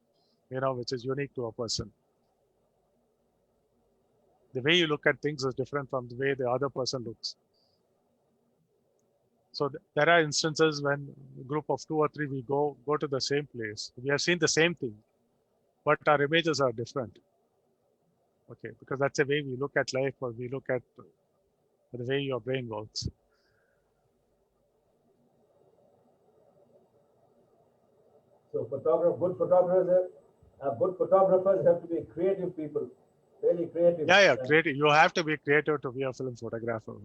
Speaker 3: is unique to a person. The way you look at things is different from the way the other person looks. So there are instances when a group of 2 or 3 we go to the same place. We have seen the same thing, but our images are different. Okay, because that's the way we look at life, or we look at the way your brain works.
Speaker 1: So good photographers have to be creative people, really creative.
Speaker 3: Yeah, creative. You have to be creative to be a film photographer.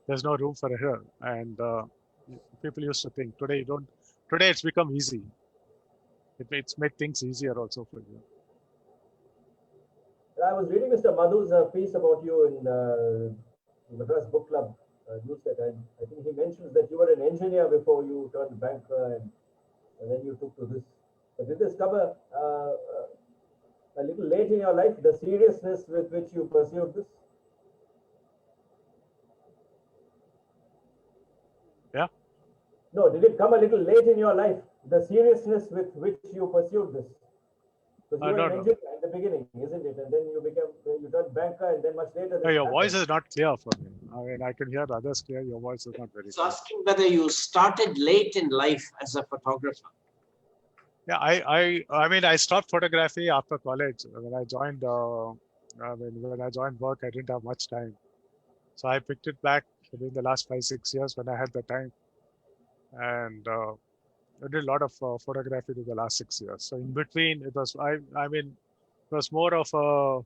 Speaker 3: There's no room for error, and people used to think. Today you don't. Today it's become easy. It's made things easier also for you.
Speaker 1: I was reading Mr. Madhu's piece about you in Madras Book Club newslet, and I think he mentions that you were an engineer before you turned banker, and then you took to this. But did this come a little late in your life, the seriousness with which you pursued this?
Speaker 3: Yeah.
Speaker 1: No, did it come a little late in your life, the seriousness with which you pursued this? Because you were an engineer at the beginning, isn't it? And then you turned banker, and then much later.
Speaker 3: No, your voice is not clear for me. I mean, I can hear others clear. Your voice is not very clear.
Speaker 5: It's asking whether you started late in life as a photographer.
Speaker 3: Yeah, I mean, I stopped photography after college. When I joined, when I joined work, I didn't have much time. So I picked it back in the last 5-6 years when I had the time. And I did a lot of photography in the last 6 years. So in between, it was, it was more of a,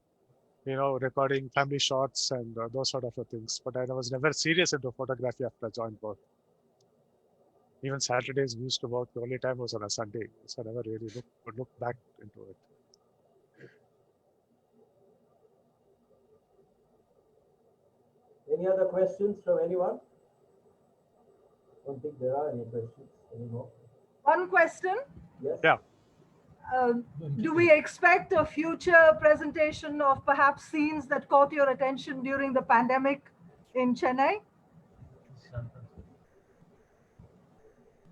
Speaker 3: recording family shots and those sort of things. But I was never serious into photography after I joined work. Even Saturdays we used to work. The only time was on a Sunday, so I never really looked back into it.
Speaker 1: Any other questions from anyone? I don't think there are any questions anymore.
Speaker 7: One question.
Speaker 1: Yes.
Speaker 3: Yeah.
Speaker 7: Do we expect a future presentation of perhaps scenes that caught your attention during the pandemic in Chennai?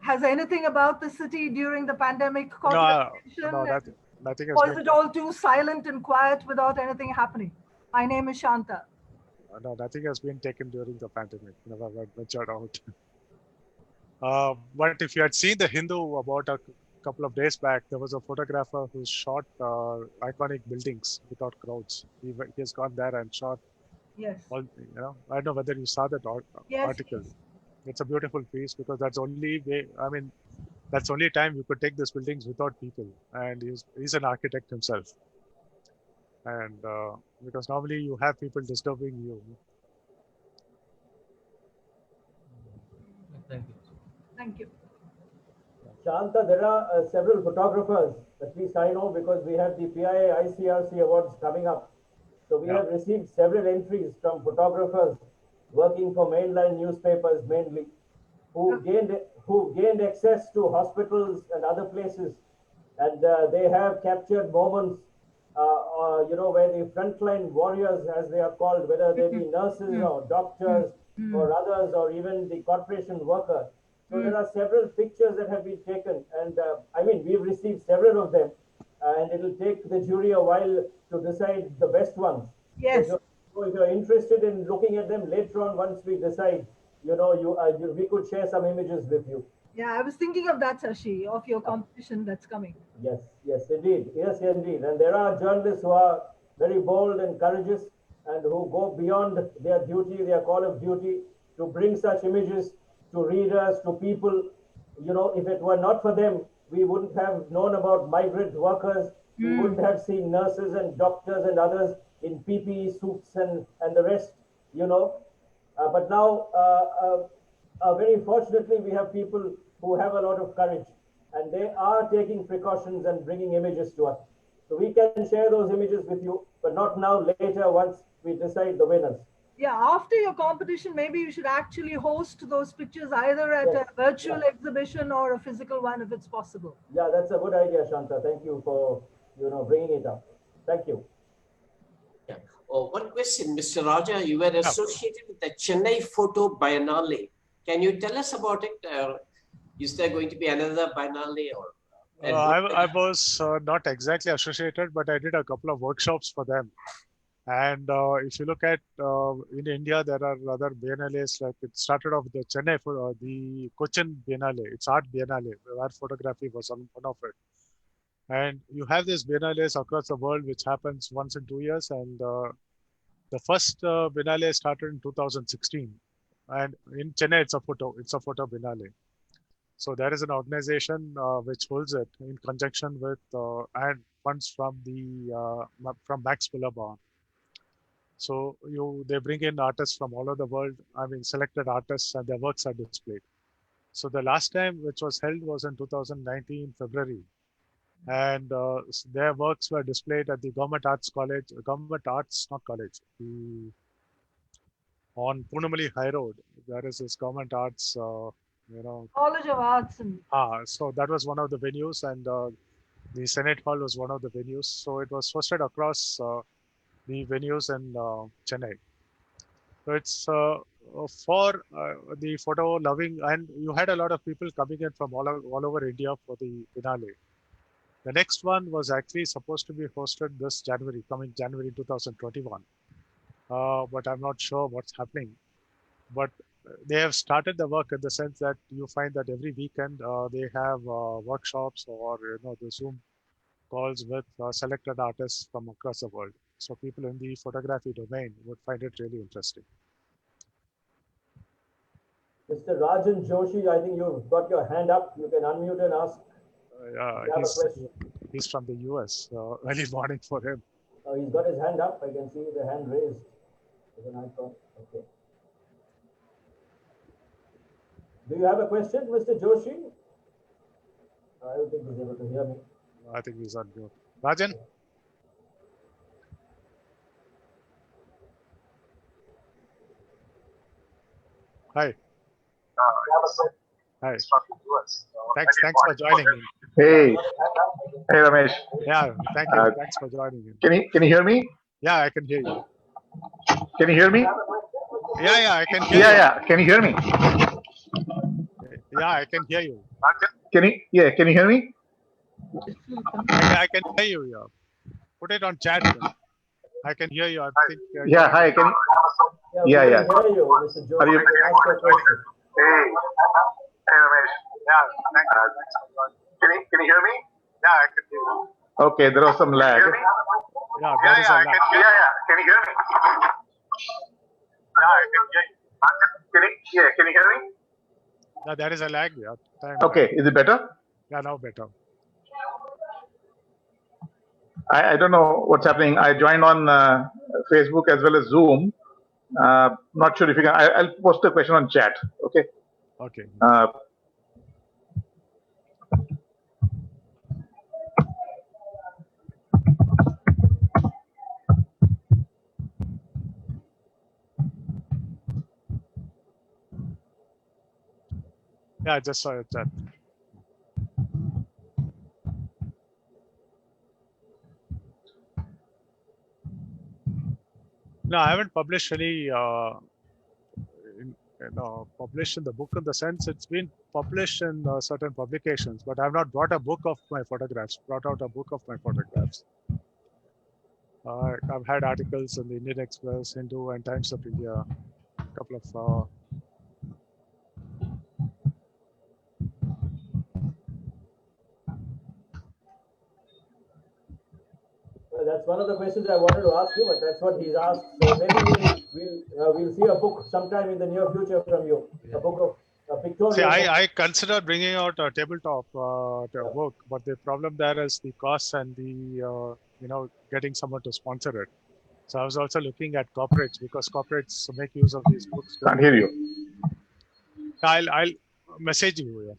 Speaker 7: Has anything about the city during the pandemic caught your attention?
Speaker 3: Nothing has
Speaker 7: or is it all too silent and quiet without anything happening? My name is Shanta.
Speaker 3: No, nothing has been taken during the pandemic. Never ventured out. But if you had seen the Hindu about a couple of days back, there was a photographer who shot iconic buildings without crowds. He has gone there and shot.
Speaker 7: Yes.
Speaker 3: All, I don't know whether you saw that article.
Speaker 7: Yes.
Speaker 3: It's a beautiful piece because that's the only way. I mean, That's only time you could take these buildings without people. And he's an architect himself. And because normally you have people disturbing you.
Speaker 7: Thank you.
Speaker 1: Shanta, there are several photographers, at least I know, because we have the PIA ICRC awards coming up. So we have received several entries from photographers working for mainline newspapers mainly, who gained access to hospitals and other places, and they have captured moments, where the frontline warriors, as they are called, whether they be nurses or doctors or others, or even the corporation worker. So there are several pictures that have been taken, and we've received several of them, and it'll take the jury a while to decide the best ones.
Speaker 7: Yes.
Speaker 1: So if you're interested in looking at them later on, once we decide, we could share some images with you.
Speaker 7: Yeah, I was thinking of that, Sashi, of your competition that's coming.
Speaker 1: Yes, indeed. Yes, indeed. And there are journalists who are very bold and courageous and who go beyond their duty, their call of duty, to bring such images to readers, to people. If it were not for them, we wouldn't have known about migrant workers. We wouldn't have seen nurses and doctors and others in PPE suits and the rest, But now, very fortunately, we have people who have a lot of courage, and they are taking precautions and bringing images to us. So we can share those images with you, but not now, later, once we decide the winners.
Speaker 7: Yeah, after your competition, maybe you should actually host those pictures either at a virtual exhibition or a physical one if it's possible.
Speaker 1: Yeah, that's a good idea, Shanta. Thank you for bringing it up. Thank you.
Speaker 5: Yeah. Oh, one question, Mr. Raja, you were associated with the Chennai Photo Biennale. Can you tell us about it? Is there going to be another biennale?
Speaker 3: I was not exactly associated, but I did a couple of workshops for them. And if you look at in India, there are other biennales. Like it started off with the Chennai for the Cochin Biennale. It's art biennale, where photography was one of it. And you have these biennales across the world, which happens once in 2 years. And the first biennale started in 2016. And in Chennai, it's a photo biennale. So there is an organization which holds it in conjunction with and funds from from Max Muller. So they bring in artists from all over the world. Selected artists, and their works are displayed. So the last time which was held was in 2019 February, and their works were displayed at the Government Arts College, on Punamali High Road. There is this Government Arts,
Speaker 7: College of Arts.
Speaker 3: So that was one of the venues, and the Senate Hall was one of the venues. So it was hosted across the venues in Chennai. So it's for the photo loving, and you had a lot of people coming in from all over India for the finale. The next one was actually supposed to be hosted this coming January 2021. But I'm not sure what's happening. But they have started the work in the sense that you find that every weekend they have workshops or the Zoom calls with selected artists from across the world. So people in the photography domain would find it really interesting.
Speaker 1: Mr. Rajan Joshi, I think you've got your hand up. You can unmute and ask.
Speaker 3: He's from the US. Early morning for him.
Speaker 1: He's got his hand up. I can see the hand raised. There's an icon. Okay. Do you have a question, Mr. Joshi? I don't think he's able to hear me.
Speaker 3: I think he's on mute. Rajan? Hi. Hi. Thanks for joining in.
Speaker 6: Hey, Ramesh.
Speaker 3: Yeah, thank you. Thanks for joining in.
Speaker 6: Can you hear me?
Speaker 3: Yeah, I can hear you.
Speaker 6: Can you hear me?
Speaker 3: Yeah, I can hear you.
Speaker 6: Yeah. Can you hear me?
Speaker 3: Yeah, I can hear you.
Speaker 6: Can you hear me?
Speaker 3: I can hear you. Yeah. Put it on chat. I can hear you. I think.
Speaker 6: Hi. Can you?
Speaker 1: Yeah. Hear you, Mr. Joshi.
Speaker 6: Are you?
Speaker 1: Ask your question.
Speaker 6: Hey, Ramesh. Can you hear me? Yeah, I can hear you. Okay, there was some lag.
Speaker 3: Yeah, there is a lag.
Speaker 6: Can you hear me? Yeah, I can hear you. Can you hear me?
Speaker 3: Yeah, there is a lag. Yeah.
Speaker 6: Okay, is it better?
Speaker 3: Yeah, now better.
Speaker 6: I don't know what's happening. I joined on Facebook as well as Zoom. Not sure if you can. I'll post a question on chat. Okay.
Speaker 3: Okay.
Speaker 6: Uh,
Speaker 3: Yeah, I just saw it. Chat. No, I haven't published any. Published in the book in the sense it's been published in certain publications, but I've not brought a book of my photographs. Brought out a book of my photographs. I've had articles in the Indian Express, Hindu, and Times of India. A couple of.
Speaker 1: Well, that's one of the questions I wanted to ask you, but that's what he's asked. So maybe we'll see a book sometime in the near future from you. A book of a pictorial.
Speaker 3: See,
Speaker 1: book.
Speaker 3: I considered bringing out a tabletop book, but the problem there is the cost and the getting someone to sponsor it. So I was also looking at corporates because corporates make use of these books.
Speaker 6: can't hear you.
Speaker 3: I'll message you. Yeah.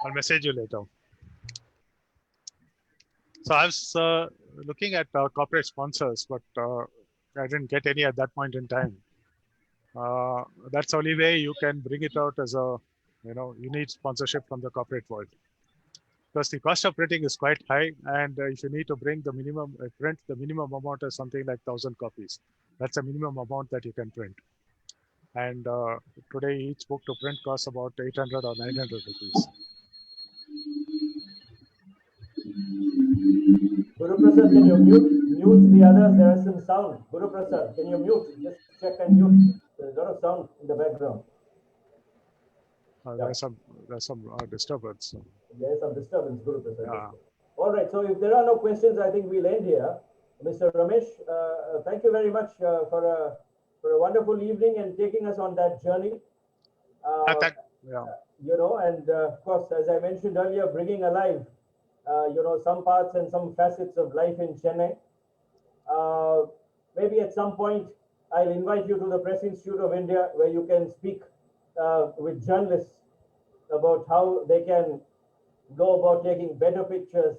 Speaker 3: I'll message you later. So I was looking at corporate sponsors, but I didn't get any at that point in time. That's the only way you can bring it out as a, you need sponsorship from the corporate world. Because the cost of printing is quite high, and if you need to bring the minimum print, the minimum amount is something like 1,000 copies. That's the minimum amount that you can print. And today, each book to print costs about 800 or 900 rupees.
Speaker 1: Guru Prasad, can you mute the others? There is some sound. Guru Prasad, can you mute? Just check and mute. There's a lot of sound in the background.
Speaker 3: There's some disturbance. So.
Speaker 1: There is some disturbance, Guru Prasad.
Speaker 3: Yeah.
Speaker 1: All right. So if there are no questions, I think we'll end here. Mr. Ramesh, thank you very much for a wonderful evening and taking us on that journey.
Speaker 3: Yeah.
Speaker 1: And of course, as I mentioned earlier, bringing alive, some parts and some facets of life in Chennai. Maybe at some point, I'll invite you to the Press Institute of India, where you can speak with journalists about how they can go about taking better pictures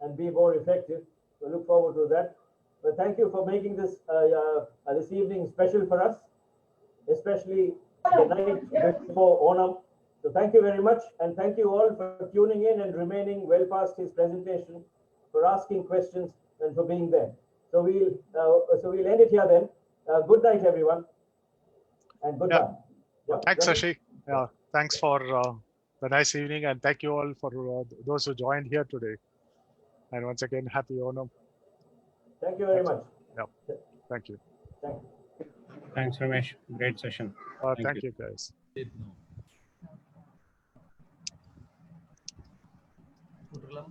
Speaker 1: and be more effective. We look forward to that. But thank you for making this this evening special for us, especially the night before Onam. So thank you very much, and thank you all for tuning in and remaining well past his presentation, for asking questions and for being there. So we'll end it here then. Good night, everyone, and goodbye.
Speaker 3: Yeah. Thanks, Shashi. Yeah, thanks for the nice evening, and thank you all for those who joined here today. And once again, happy Onam.
Speaker 1: Thank you very much.
Speaker 3: Yeah, thank you.
Speaker 1: Thank you.
Speaker 8: Thanks, Ramesh. Great session.
Speaker 3: Thank you, guys.
Speaker 9: Putlam.